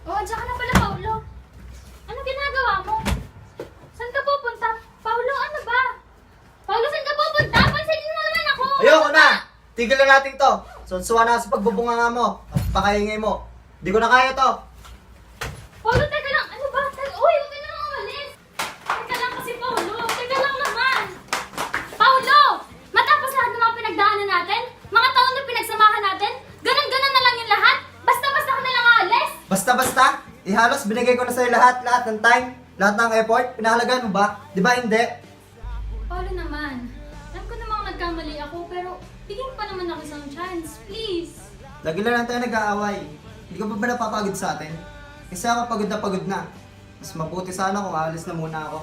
Oh, andiyan ka na pala, Paulo. Ano ginagawa mo? Saan ka pupunta? Paulo, ano ba? Paulo, saan ka pupunta? Pansinin mo naman ako! Ayoko na! Tigil na natin to. Sunsuwa na sa pagbubunganga mo at pakaingay mo. Di ko na kaya to. Paulo, teka lang. Ano ba? Uy, huwag ka na umalis. Teka lang kasi, Paulo. Teka lang naman. Paulo! Matapos lahat ng mga pinagdaanan natin, mga taon na pinagsamahan natin, ganun-ganun na lang yung lahat? Basta-basta ka na lang aalis? Basta-basta, halos binigay ko na sa'yo lahat ng time, lahat ng effort. Pinahalagaan mo ba? Di ba hindi? Paulo naman. Alam ko namang nagkamali ako, pero bigyan pa naman ako isang chance. Please. Lagi na lang tayo nag-aaway. Hindi ka pa ba napapagod sa atin? Kasi ako pagod na. Mas mabuti sana kung aalis na muna ako.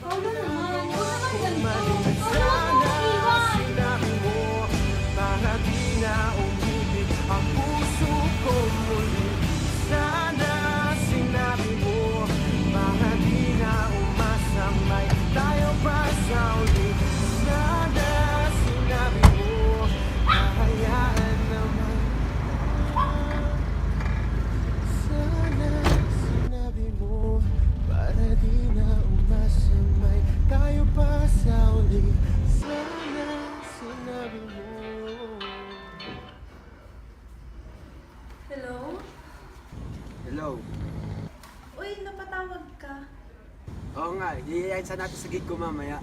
Paulo naman. Huwag naman ganito. Paulo, huwag mo akong iwan. Sinabi mo, para di na umibig ang puso ko muli. Sana sinabi mo, para di na umasamay tayo pa sa uli. Sana sinabi mo, hahayaan naman. Sana sinabi mo, para di na umasamay tayo pa sa uli. Sana sinabi mo. Hello? Hello. Uy, napatawag ka. Oo nga, hihihayin sa natin sa gig ko mamaya.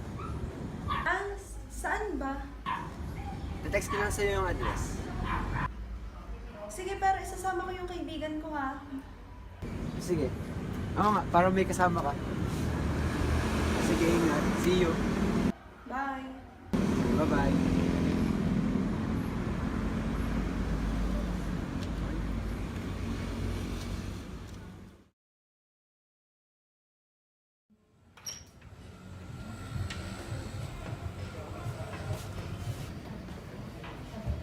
Ah, saan ba? Text ko lang sa'yo yung address. Sige, pero isasama ko yung kaibigan ko ha. Sige. Oo nga, para may kasama ka. Sige, ingat. See you. Bye. Bye-bye.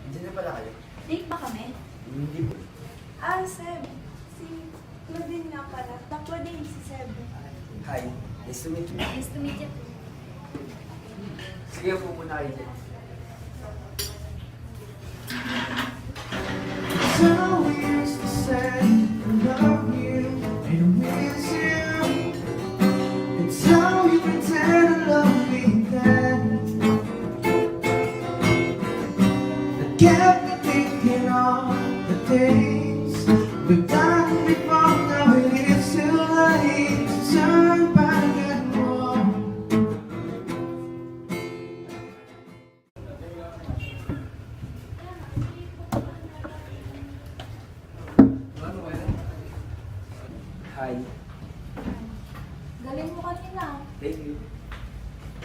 Hindi na pala kayo. Date ba kami? Hindi po. Ah, Seb. Si Claudine nga pala. Takwa din si Seb. Hi, nice to meet you. Nice to meet you. Sige po muna kayo dyan. So we used to say, I love you and I miss you. It's how you pretend to love me then. That kept me thinking all the days we've done before. Now it's too late to turn back and walk. Hi. Galing mo kanina. Thank you.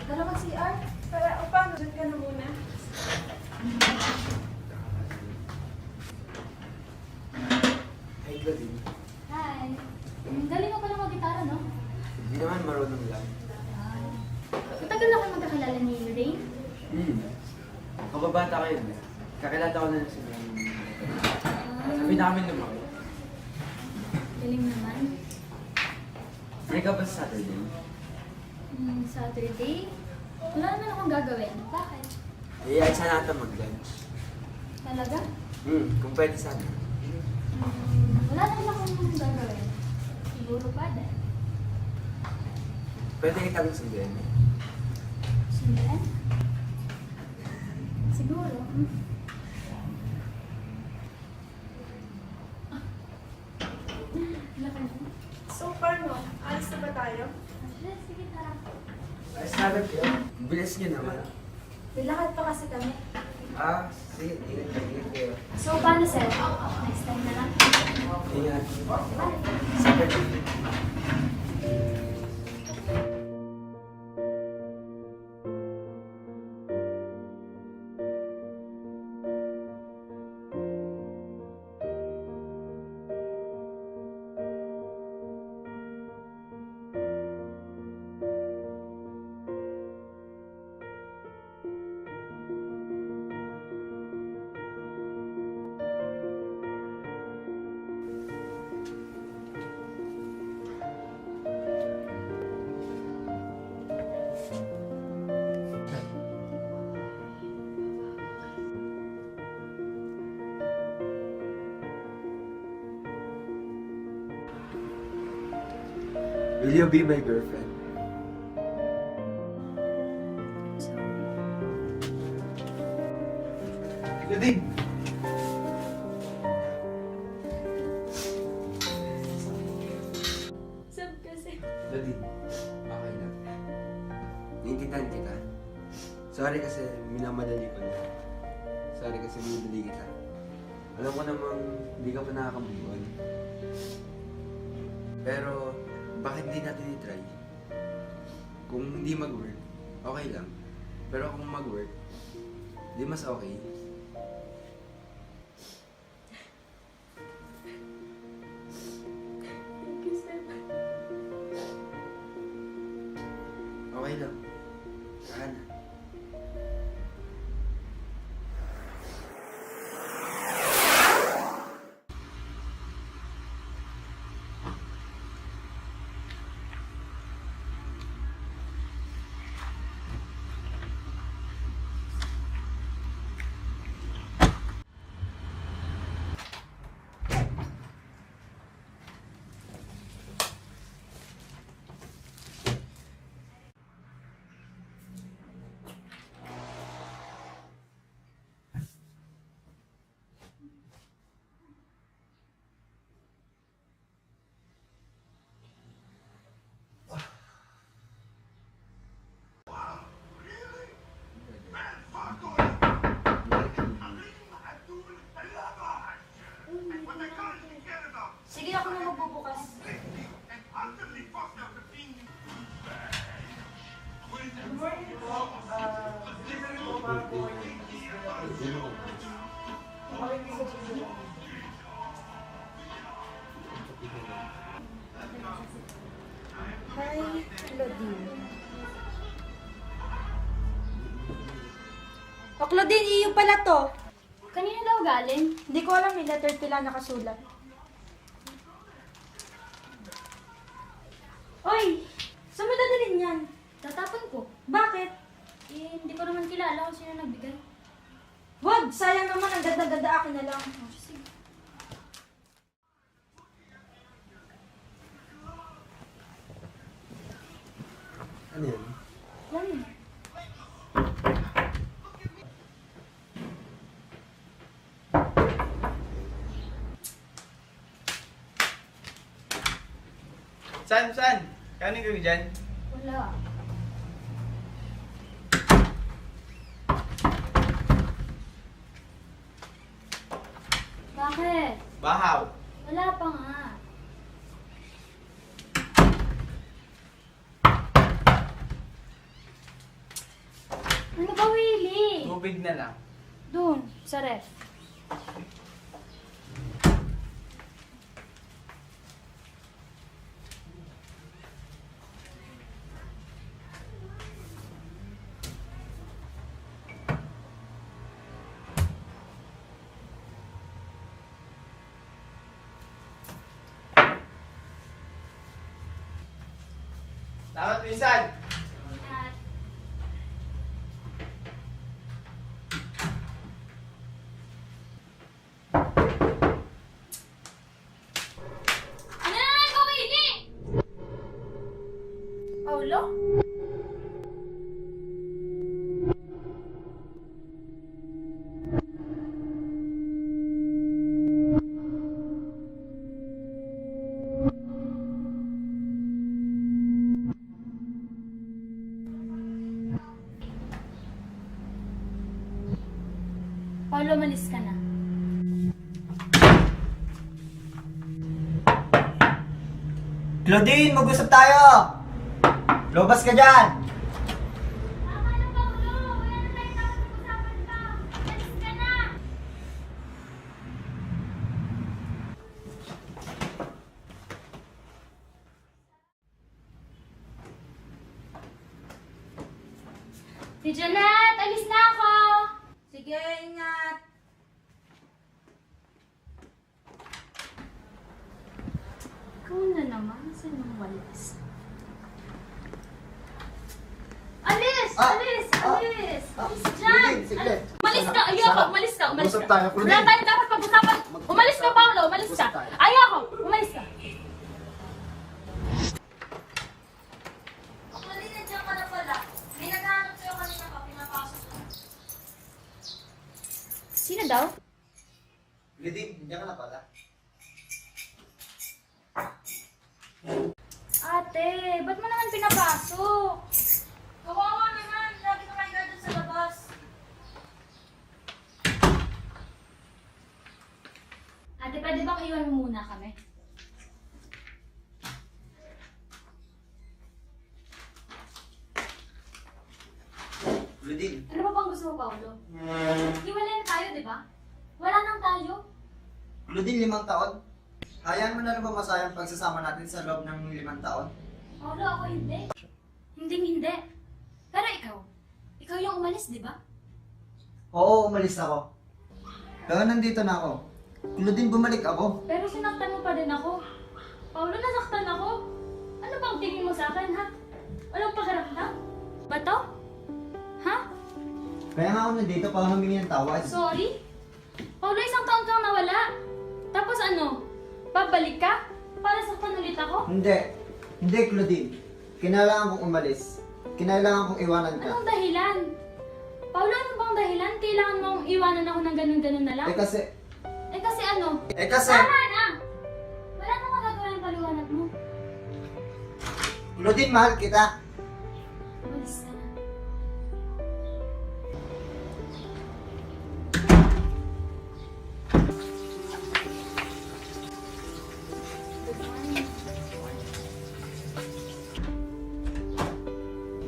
Dala ka CR? Para, o paano? Diyan ka na muna. Hey, Claudine. Hi. Galing mo pala mag-gitara, no? Hindi naman marunong lang. Matagal na kayo magkakilala ni Rain. Kababata kayo na. Kakilala ko na sila. Sabi namin lumaki. Galing naman. Free ka ba sa Saturday? Saturday? Wala naman akong gagawin. Bakit? Iyayin sana natin mag-lunch. Talaga? Kung pwede sana. Wala naman akong gagawin. Siguro pa din. Pwede kitang sunduin. Sundan? Siguro. Laki mo. So, paano? Alis na ba tayo? Sige, tara. Ayos natin kayo. Bilis nyo naman. Lakad pa kasi kami. Sige. Ingat kayo. So, paano, sir? Next time na lang. Ingat. Bye. Saturday. Will you be my girlfriend? Claudine! Sab kasi. Claudine, okay lang. Naiintindihan kita. Sorry kasi minamadali ko na. Sorry kasi minadali kita. Alam ko namang hindi ka pa nakaka-move on. Pero, bakit hindi natin i-try? Kung hindi mag-work, okay lang. Pero kung mag-work, di mas okay. Thank you, Seb. Okay lang. Saka na. Sige, ako na magbubukas. Hi, Claudine. O, Claudine, iyo pala to. Kanina daw galing. Hindi ko alam, may letter T lang nakasulat. Oy! Saan mo dadalhin yan? Tatapon ko. Bakit? Eh, hindi ko naman kilala kung sino nagbigay. Wag! Sayang naman, ang ganda-ganda akin na lang. Oh, sige. Ano yan? Yan. Saan? Kanin kayo dyan? Wala. Bakit? Bahaw. Wala pa nga. Ano ba, Willie? Tubig na lang. Doon, sa ref. Dapat minsan. At ano na naman ko, Willie? Paulo? Paulo, malis ka na. Claudine, mag-usap tayo! Lobas ka dyan! Tama na, Paulo. Wala na tayo tapos usapan pa. Malis ka na. Si Janet, alis na ako. Sige, ingat. Ikaw na naman. Saan yung walis? Alis! Alis! Alis! Alis dyan! sige. Umalis ka! Ayoko! Umalis ka! Umalis Usap ka! tayo, Claudine. Wala tayong dapat pag-usapan! Umalis ka, Paolo! Umalis ka! Usap tayo. Ayoko! Umalis ka! ate. Ba't mo naman pinapasok? Kawawa naman. Lagi na kayo doon sa labas. Ate, pwede bang iwan mo muna kami? Claudine, Ano ba bang gusto mo, Paolo? Iwalay na tayo, di ba? Wala nang tayo. Claudine, 5 taon? Hayaan mo na lang ba masayang pagsasama natin sa loob ng 5 taon? Paolo, ako hindi. Hindi. Pero ikaw yung umalis, di ba? Oo, umalis ako. Pero nandito na ako. Claudine, bumalik ako. Pero sinaktan mo pa din ako. Paolo, nasaktan ako. Ano bang tingin mo sa akin, ha? Walang pakiramdam? Ba to? Ha? Kaya nga ako nandito para humingi ng tawad. Sorry? Paolo, 1 taon kang nawala. Tapos ano? Babalik ka? Para saktan ulit ako? Hindi, Claudine. Kinailangan kong umalis. Kinailangan kong iwanan ka. Anong dahilan? Paolo, ano bang dahilan? Kailangan mong iwanan ako ng ganun-ganun na lang? Eh kasi, ano? kasi, Tama na! Wala nang magagawa yung paliwanag mo. Claudine, mahal kita. Umalis ka na.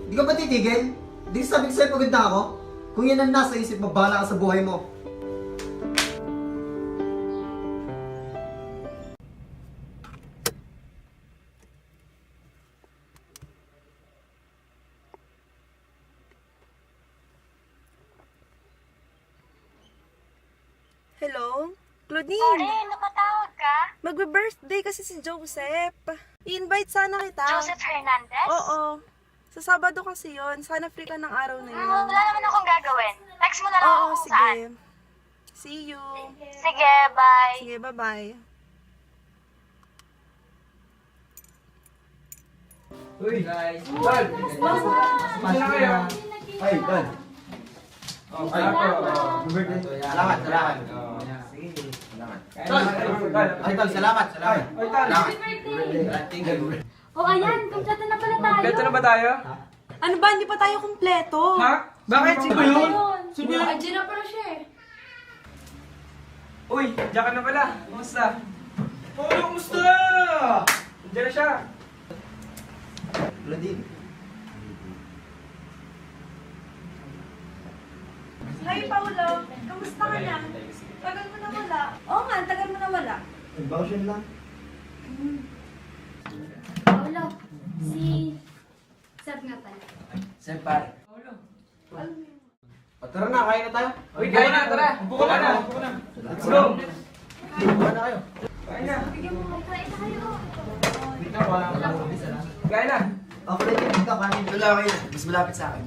Di ka ba titigil? Di sabi ko sa'yo pagod na ako? Kung yan ang nasa isip mo, bahala ka sa buhay mo. Hello? Claudine, napatawag ka? magbe-birthday kasi si Joseph. I-invite sana kita. Joseph Hernandez? Oo. Sa Sabado kasi yon. Sana free ka ng araw na yun. Wala naman akong gagawin. Text mo na lang Oo, ako kung saan. sige. See you. Sige, bye. Sige, bye-bye. Uy, guys. Masama kayo. Ay, Tol. Salamat. Ay, Tol, salamat. Happy birthday! O ayan, kumpleto na pala tayo. Beto na ba tayo? Ano ba? Hindi pa tayo kumpleto. Ha? Bakit? Sino yun? Sino yun? Andiyan na pala siya eh. Uy, diyan ka na pala. Kumusta? Oh, kumusta? Diyan na siya. Claudine, Hi, Paolo. Kamusta ka na? Tagal mo na wala. Oo nga, tagal mo na wala. emotion lang. Paolo, si Sab nga pala. Senpai. Tara na, kain na tayo. Uy, kaya na, tara. Upo ka na. Let's go. Buka na kayo. Kain na. Bigyan mo kayo na kayo. Kain na. Ako Claudine, dito kanin. Wala kayo. Mas malapit sa akin.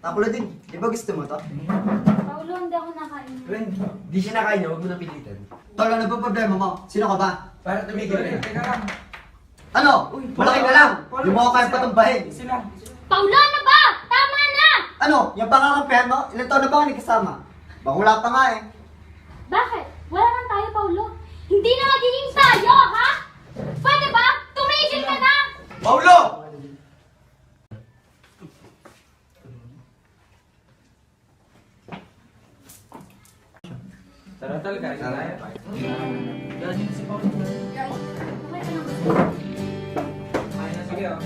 Claudine, di ba gusto mo to? Paolo, hindi ako nakain. Friend, di siya nakain niya. Huwag mo nang pilitan. Tol, ano ba problema mo? Sino ka ba? Para tumigil rin. Teka lang. Ano? Malaki ka lang! Yung mo kaya patumbahin. Sila. Paolo, ano ba? Tama na! Ano? Yung pangakampihan mo? Ilan taon na ba kami kasama? Baka wala pa nga eh. Bakit? Wala nang tayo, Paolo. Hindi na magiging tayo, ha? Pwede ba? Tumigil ka na! Paulo! Tara talaga. Kain na tayo. Okay ka lang ba? Kain na, sige oh.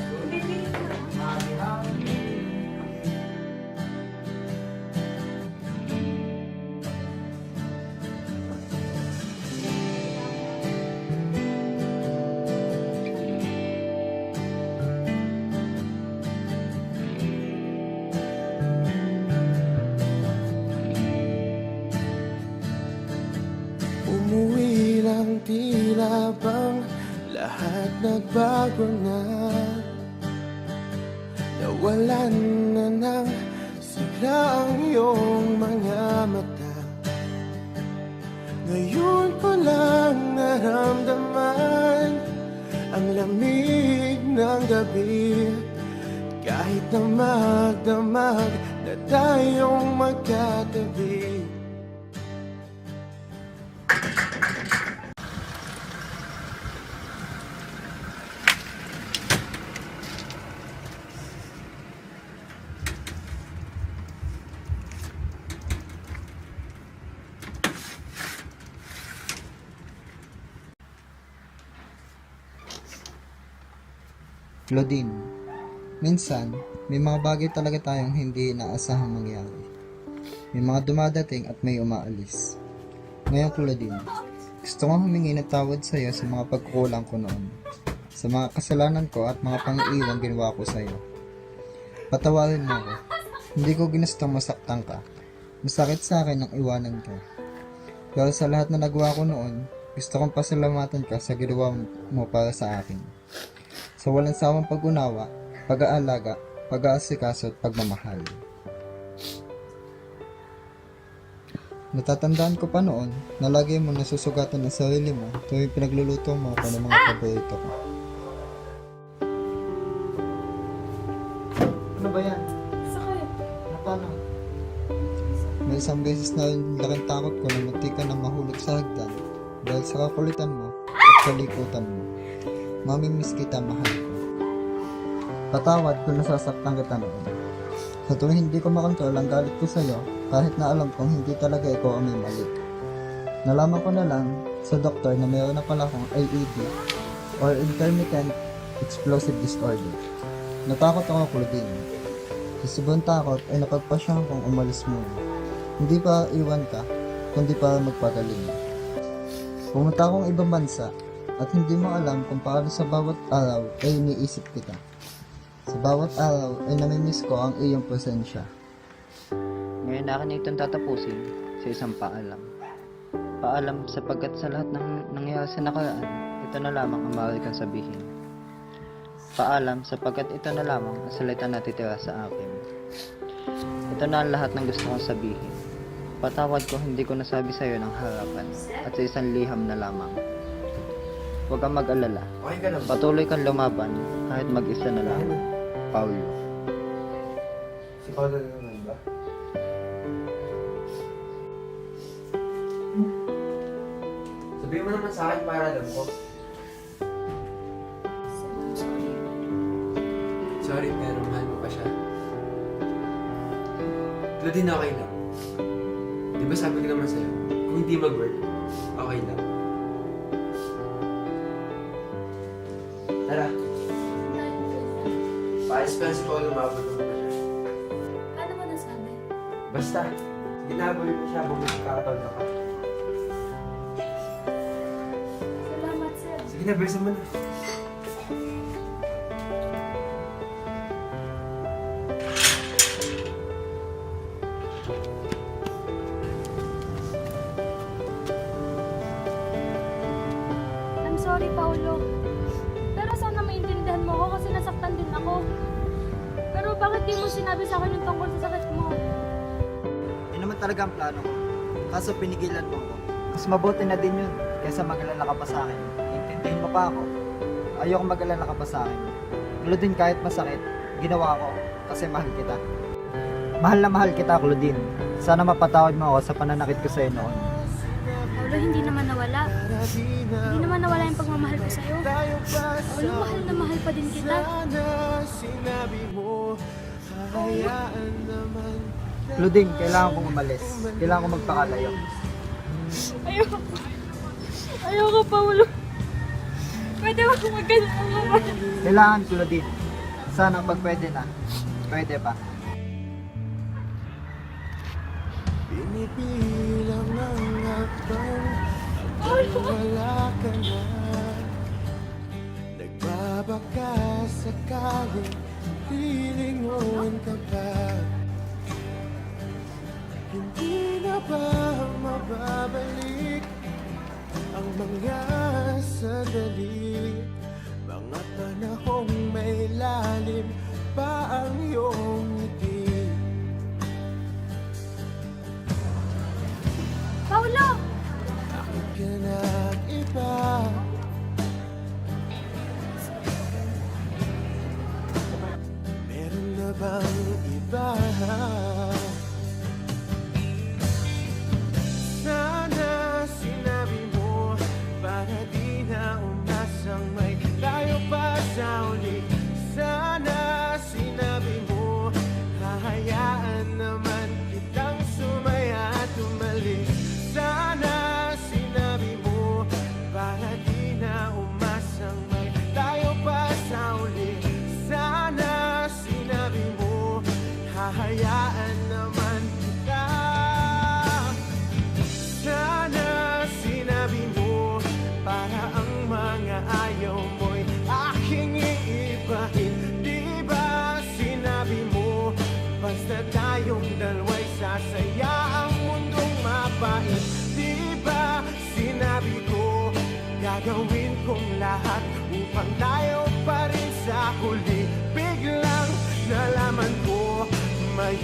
Umuwi lang tila bang lahat nagbago na. Nawalan na ng sigla ang iyong mga mata. Ngayon ko lang naramdaman ang lamig ng gabi. Kahit na magdamag na tayong magkatabi. Claudine, minsan, may mga bagay talaga tayong hindi inaasahang mangyari. May mga dumadating at may umaalis. Ngayon, Claudine, gusto kong humingi ng tawad sa iyo sa mga pagkukulang ko noon, sa mga kasalanan ko at mga pang-iiwang ginawa ko sa iyo. Patawarin mo ako. Hindi ko ginustong masaktan ka. Masakit sa akin ang iwanan ka. Pero sa lahat na nagawa ko noon, gusto kong pasalamatan ka sa ginawa mo para sa akin. Sa walang sawang pag-unawa, pag-aalaga, pag-aasikaso at pagmamahal. Natatandaan ko pa noon na lagi mo nasusugatan ang sarili mo tuwing pinagluluto mo ako ng mga paborito ko. Ano ba yan? Sakit. Paano? May isang beses na laking takot ko na munti ka na mahulog sa hagdan dahil sa kakulitan mo at kalikutan mo. Mamimiss kita, mahal ko. Patawad kung nasasaktan kita noon. Sa tuwing hindi ko makontrol ang galit ko sa'yo, kahit na alam kong hindi talaga ikaw ang may mali. Nalaman ko na lang sa doktor na mayroon na pala akong IED or Intermittent Explosive Disorder. Natakot ako, Claudine. Sa sobrang takot ay napagpasyahan kong umalis muna. Hindi pa iwan ka, kundi para magpagaling. Pumunta akong ibang bansa at hindi mo alam kung paano sa bawat araw ay iniisip kita. Sa bawat araw ay namimiss ko ang iyong presensya. Ngayon akin na itong tatapusin sa isang paalam. Paalam sapagkat sa lahat ng nangyayari sa nakaraan, ito na lamang ang maaari kang sabihin. Paalam sapagkat ito na lamang ang salita na titira sa akin. Ito na ang lahat ng gusto kong sabihin. Patawad ko hindi ko nasabi sa iyo ng harapan at sa isang liham na lamang. Huwag kang mag-alala. Okay ka lang. Patuloy kang lumaban kahit mag-isa na lang. Paulo. Si Paolo na naman ba? Sabihin mo naman sa akin para alam ko. Sorry, pero mahal mo pa siya. Claudine, okay lang. Di ba sabi ko naman sa'yo, kung hindi mag-work, okay lang. Tara, paalis pa si Paolo, mabulong pa siya. Paano mo nasabi? Basta, ginabol ko siya, bumalik ka kapag ako. Salamat, sir. Sige na, bilisan mo na. I'm sorry, Paolo. Pero sana maintindihan mo ako kasi nasaktan din ako. Pero bakit di mo sinabi sa akin yung tungkol sa sakit mo? Yun naman talaga ang plano ko. Kaso pinigilan mo ko. Mas mabuti na din yun kaysa mag-alala ka pa sa akin. Intindihin mo pa ako. Ayoko mag-alala ka pa sa akin. Claudine, kahit masakit, ginawa ko kasi mahal kita. Mahal na mahal kita, Claudine. Sana mapatawad mo ako sa pananakit ko sa'yo noon. Paolo, hindi naman nawala. Hindi naman nawala yung pagmamahal ko sa'yo. Paolo, mahal na mahal pa din kita. Sinabi mo, hayaan naman. Claudine, kailangan kong umalis. Kailangan kong magpakalayo. Ayoko. Ayoko, Paolo. Pwede ba kung magkasama? Kailangan, Claudine. Sana pag pwede na. Pwede pa. Pinipilang ang hakbang hanggang wala ka na. Nagbabaka sakaling lilingon ka pa. Hindi na ba mababalik ang mga sandali, mga panahong may lalim pa ang iyong ngiti? Paolo! Bakit ka nag-iba? Meron na bang iba? hayaan naman kita. Sana sinabi mo para ang mga ayaw mo'y aking iibahin. Di ba sinabi mo basta tayong dalawa'y sasaya ang mundong mapait? Di ba sinabi ko gagawin kong lahat upang tayo pa rin sa huli? Biglang nalaman ko may